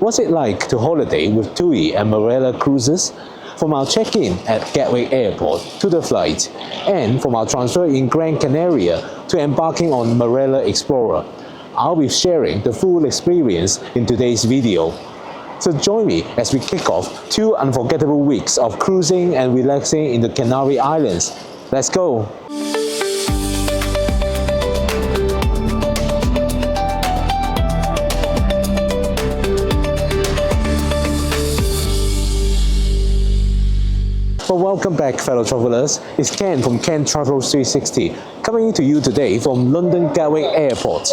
what's it like to holiday with TUI and Marella Cruises? From our check-in at Gatwick Airport to the flight, and from our transfer in Gran Canaria to embarking on Marella Explorer. I'll be sharing the full experience in today's video. So join me as we kick off 2 unforgettable weeks of cruising and relaxing in the Canary Islands. Let's go! Well, welcome back, fellow travelers. It's Ken from Ken Travels 360, coming to you today from London Gatwick Airport.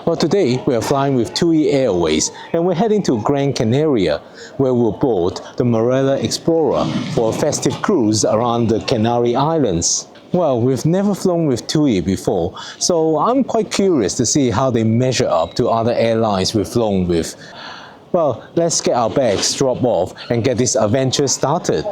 Well, today we are flying with TUI Airways and we're heading to Gran Canaria, where we'll board the Marella Explorer for a festive cruise around the Canary Islands. Well, we've never flown with TUI before, so I'm quite curious to see how they measure up to other airlines we've flown with. Well, let's get our bags dropped off and get this adventure started.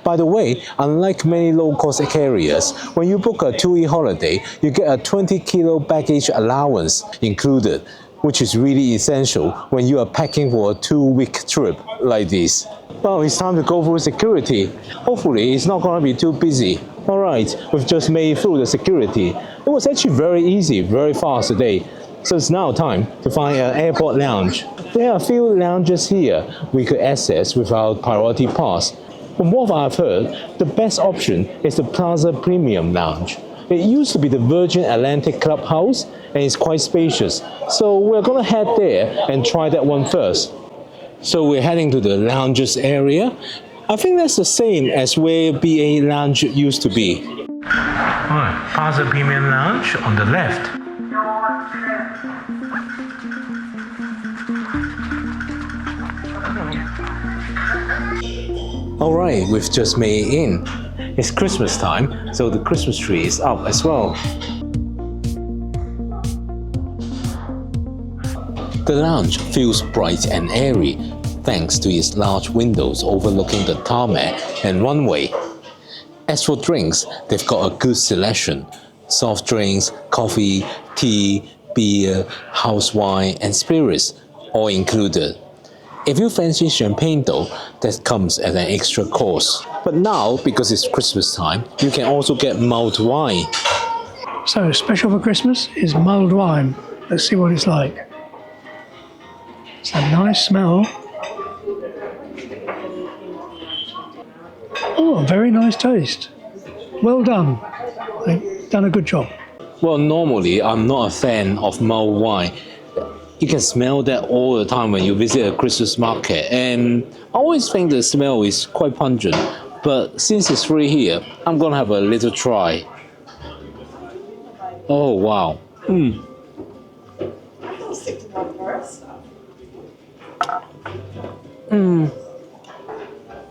By the way, unlike many low-cost carriers, when you book a TUI holiday, you get a 20-kilo baggage allowance included, which is really essential when you are packing for a 2-week trip like this. Well, it's time to go through security. Hopefully, it's not going to be too busy. Alright, we've just made it through the security. It was actually very easy, very fast today. So it's now time to find an airport lounge. There are a few lounges here we could access with our priority pass. From what I've heard, the best option is the Plaza Premium Lounge. It used to be the Virgin Atlantic Clubhouse and it's quite spacious. So we're gonna head there and try that one first. So we're heading to the lounges area. I think that's the same as where BA Lounge used to be. Alright, Plaza Premium Lounge on the left. Alright, we've just made it in. It's Christmas time, so the Christmas tree is up as well. The lounge feels bright and airy, thanks to its large windows overlooking the tarmac and runway. As for drinks, they've got a good selection. Soft drinks, coffee, tea, beer, house wine and spirits, all included. If you fancy champagne though, that comes at an extra cost. But now, because it's Christmas time, you can also get mulled wine. So special for Christmas is mulled wine. Let's see what it's like. It's a nice smell. Oh, very nice taste. Well done. They've done a good job. Well, normally I'm not a fan of mulled wine. You can smell that all the time when you visit a Christmas market, and I always think the smell is quite pungent, but since it's free here, I'm gonna have a little try. Oh wow.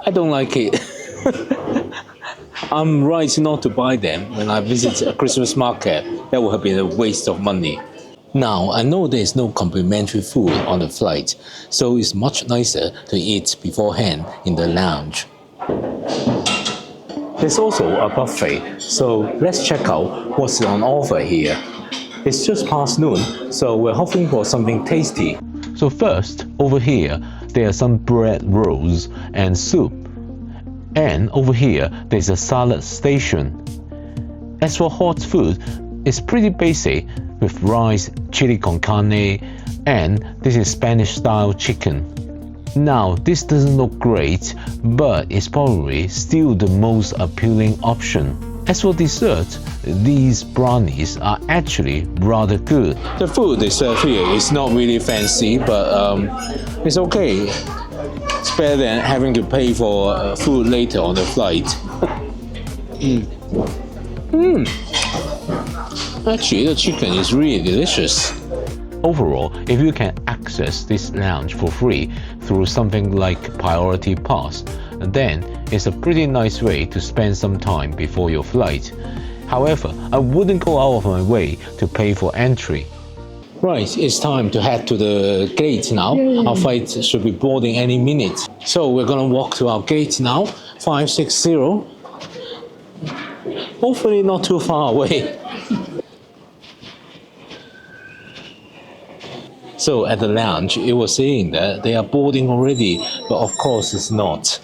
I don't like it. I'm right not to buy them when I visit a Christmas market. That would have been a waste of money. Now, I know there is no complimentary food on the flight, so it's much nicer to eat beforehand in the lounge. There's also a buffet, so let's check out what's on offer here. It's just past noon, so we're hoping for something tasty. So first, over here, there are some bread rolls and soup. And over here, there's a salad station. As for hot food, it's pretty basic with rice, chili con carne, and this is Spanish-style chicken. Now, this doesn't look great, but it's probably still the most appealing option. As for dessert, these brownies are actually rather good. The food they serve here is not really fancy, but it's okay. It's better than having to pay for food later on the flight. Actually, the chicken is really delicious. Overall, if you can access this lounge for free through something like Priority Pass, then it's a pretty nice way to spend some time before your flight. However, I wouldn't go out of my way to pay for entry. Right, it's time to head to the gate now. Our flight should be boarding any minute. So we're gonna walk to our gate now, 560. Hopefully not too far away. So at the lounge, it was saying that they are boarding already, but of course it's not.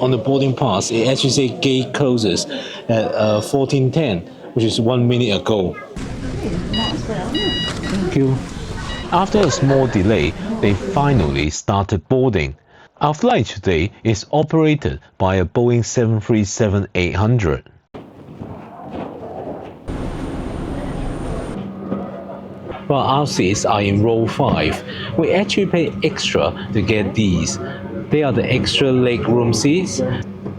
On the boarding pass, it actually says gate closes at 14:10, which is 1 minute ago. Thank you. After a small delay, they finally started boarding. Our flight today is operated by a Boeing 737-800. Well, our seats are in row 5. We actually pay extra to get these. They are the extra leg room seats.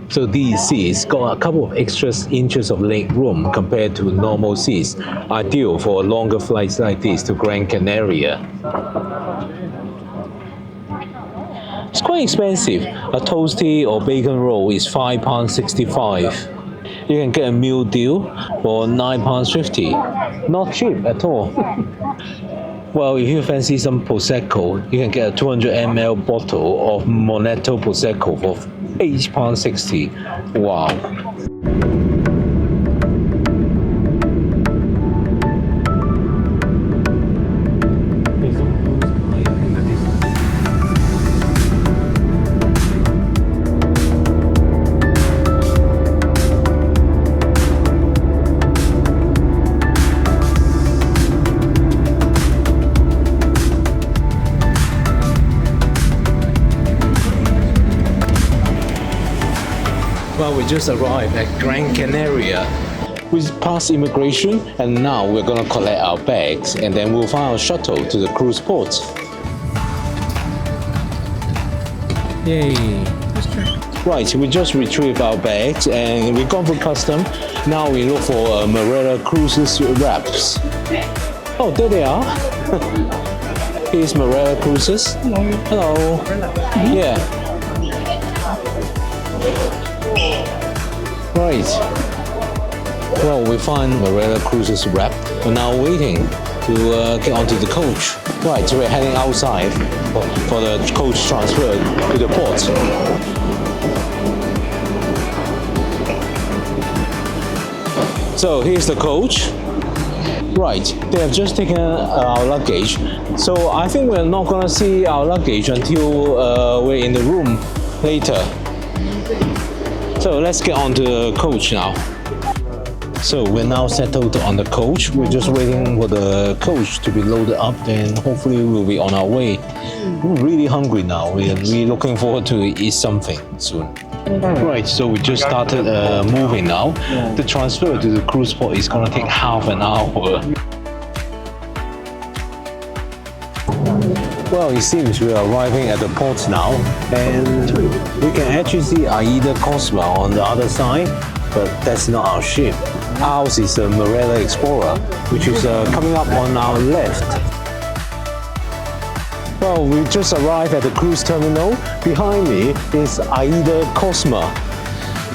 So these seats got a couple of extra inches of leg room compared to normal seats, ideal for longer flights like this to Gran Canaria. It's quite expensive. A toasty or bacon roll is £5.65. You can get a meal deal for £9.50. Not cheap at all. Well, if you fancy some Prosecco, you can get a 200 ml bottle of Monato Prosecco for £8.60. Wow. Well, we just arrived at Gran Canaria. We passed immigration and now we're gonna collect our bags and then we'll find our shuttle to the cruise port. Yay! Right, we just retrieved our bags and we've gone for custom. Now we look for Marella Cruises wraps. Oh, there they are. Here's Marella Cruises. Hello. Yeah. Right. Well, we find Marella Cruises wrap. We're now waiting to get onto the coach. Right, so we're heading outside for the coach transfer to the port. So here's the coach. Right, they have just taken our luggage. So I think we're not gonna see our luggage until we're in the room later. So let's get on to the coach now. So we're now settled on the coach. We're just waiting for the coach to be loaded up and hopefully we'll be on our way. We're really hungry now. We're really looking forward to eat something soon. Right, so we just started moving now. The transfer to the cruise port is gonna take half an hour. Well, it seems we are arriving at the port now, and we can actually see Aida Cosma on the other side, but that's not our ship. Ours is the Marella Explorer, which is coming up on our left. Well, we just arrived at the cruise terminal. Behind me is Aida Cosma,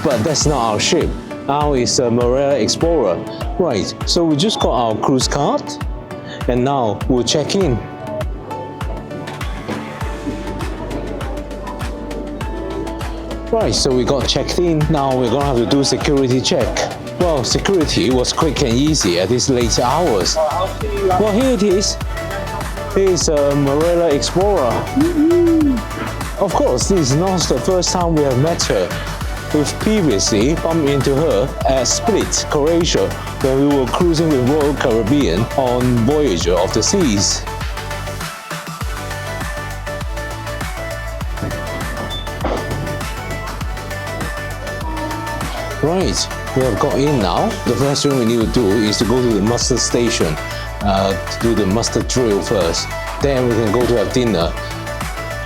but that's not our ship. Ours is a Marella Explorer. Right, so we just got our cruise card, and now we'll check in. Right, so we got checked in. Now we're gonna have to do security check. Well, security was quick and easy at these late hours. Well, here it is. Here's a Marella Explorer. Of course, this is not the first time we have met her. We've previously bumped into her at Split, Croatia, when we were cruising with Royal Caribbean on Voyager of the Seas. Right, we have got in now. The first thing we need to do is to go to the muster station to do the muster drill first. Then we can go to have dinner.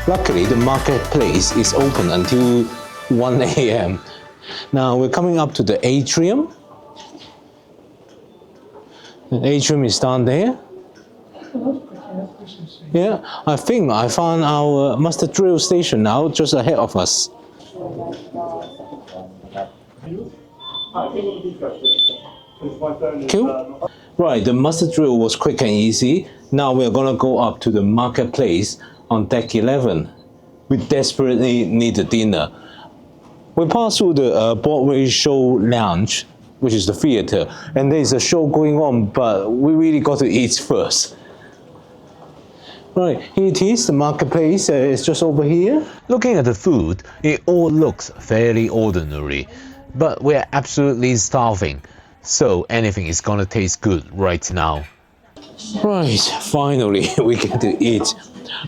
Luckily, the marketplace is open until 1 a.m. Now we're coming up to the atrium. The atrium is down there. Yeah, I think I found our muster drill station now just ahead of us. Cool. Right, the muster drill was quick and easy. Now we're gonna go up to the marketplace on deck 11. We desperately need a dinner. We passed through the Broadway Show Lounge, which is the theater, and there's a show going on, but we really got to eat first. Right, here it is, the marketplace is just over here. Looking at the food, it all looks fairly ordinary, but we're absolutely starving, so anything is gonna taste good right now. Right, finally we get to eat.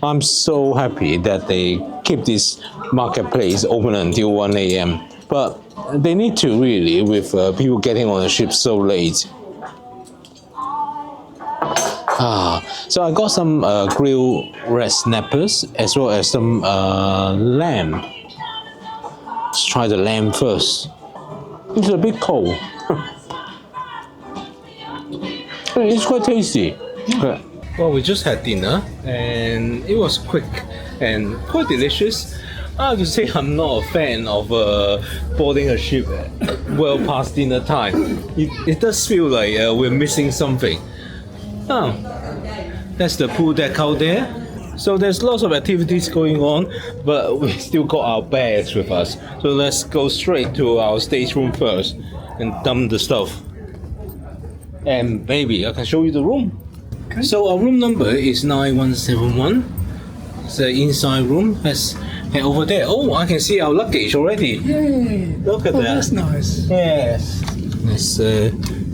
I'm so happy that they keep this marketplace open until 1 a.m. But they need to really, with people getting on the ship so late. So I got some grilled red snappers as well as some lamb. Let's try the lamb first. It's a bit cold. It's quite tasty. Well, we just had dinner and it was quick and quite delicious. I have to say I'm not a fan of boarding a ship well past dinner time. It does feel like we're missing something. Oh, that's the pool deck out there. So there's lots of activities going on, but we still got our bags with us. So let's go straight to our stateroom first and dump the stuff. And maybe I can show you the room. Okay. So our room number is 9171. It's the inside room. Let's head over there. Oh, I can see our luggage already. Yay! Look at that. That's nice. Yes. Let's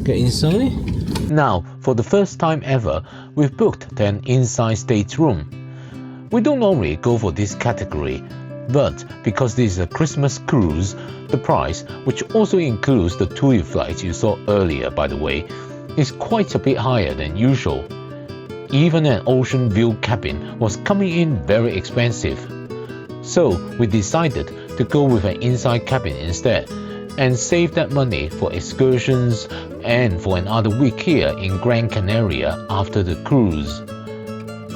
get inside. Now, for the first time ever, we've booked an inside stateroom. We don't normally go for this category, but because this is a Christmas cruise, the price, which also includes the TUI flights you saw earlier by the way, is quite a bit higher than usual. Even an ocean view cabin was coming in very expensive. So we decided to go with an inside cabin instead and save that money for excursions and for another week here in Gran Canaria after the cruise.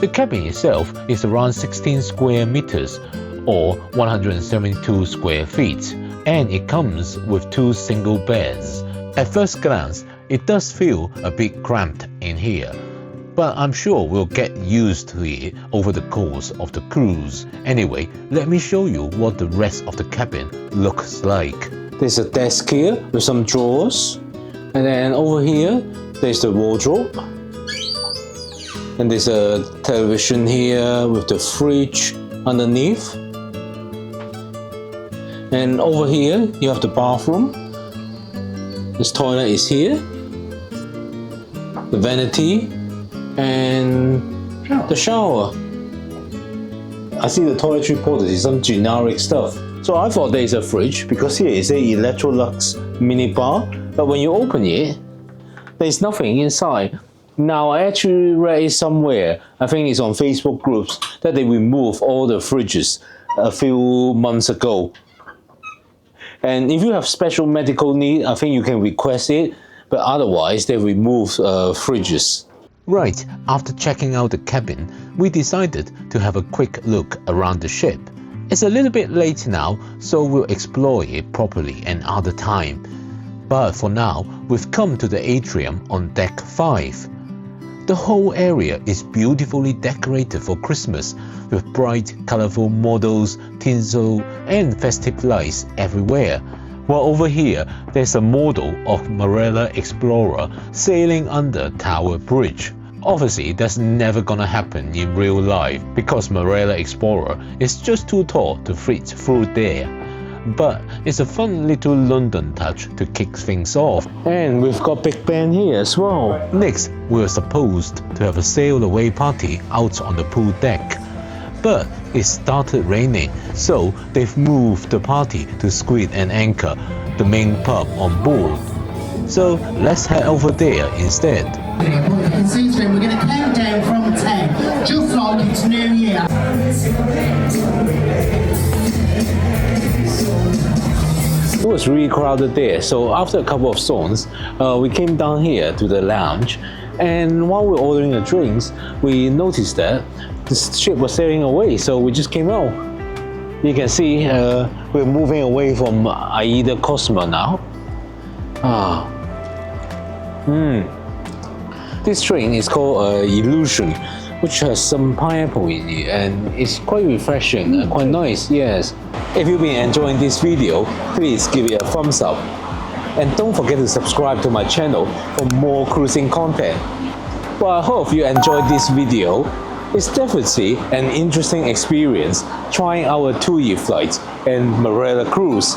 The cabin itself is around 16 square meters or 172 square feet, and it comes with 2 single beds. At first glance, it does feel a bit cramped in here, but I'm sure we'll get used to it over the course of the cruise. Anyway, let me show you what the rest of the cabin looks like. There's a desk here with some drawers, and then over here there's the wardrobe, and there's a television here with the fridge underneath, and over here you have the bathroom. This toilet is here, the vanity, and the shower. I see the toiletry product is some generic stuff. So I thought there's a fridge because here is a Electrolux mini bar, but when you open it, there's nothing inside. Now I actually read it somewhere, I think it's on Facebook groups, that they removed all the fridges a few months ago. And if you have special medical need, I think you can request it, but otherwise they remove fridges. Right, after checking out the cabin, we decided to have a quick look around the ship. It's a little bit late now, so we'll explore it properly another time. But for now, we've come to the atrium on deck 5. The whole area is beautifully decorated for Christmas with bright, colorful models, tinsel, and festive lights everywhere. While over here, there's a model of Marella Explorer sailing under Tower Bridge. Obviously, that's never gonna happen in real life because Marella Explorer is just too tall to fit through there. But it's a fun little London touch to kick things off. And we've got Big Ben here as well. Next, we were supposed to have a sail away party out on the pool deck. But it started raining, so they've moved the party to Squid and Anchor, the main pub on board. So let's head over there instead. In season, we're going to count down from 10, just like it's New Year. It was really crowded there, so after a couple of songs, we came down here to the lounge, and while we were ordering the drinks, we noticed that the ship was sailing away, so we just came out. You can see we're moving away from Aida Cosma now. This drink is called Illusion, which has some pineapple in it, and it's quite refreshing and quite nice, yes. If you've been enjoying this video, please give it a thumbs up. And don't forget to subscribe to my channel for more cruising content. Well, I hope you enjoyed this video. It's definitely an interesting experience trying our TUI flight and Marella cruise.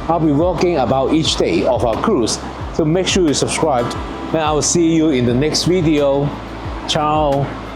I'll be vlogging about each day of our cruise, so make sure you subscribe and I'll see you in the next video. Ciao!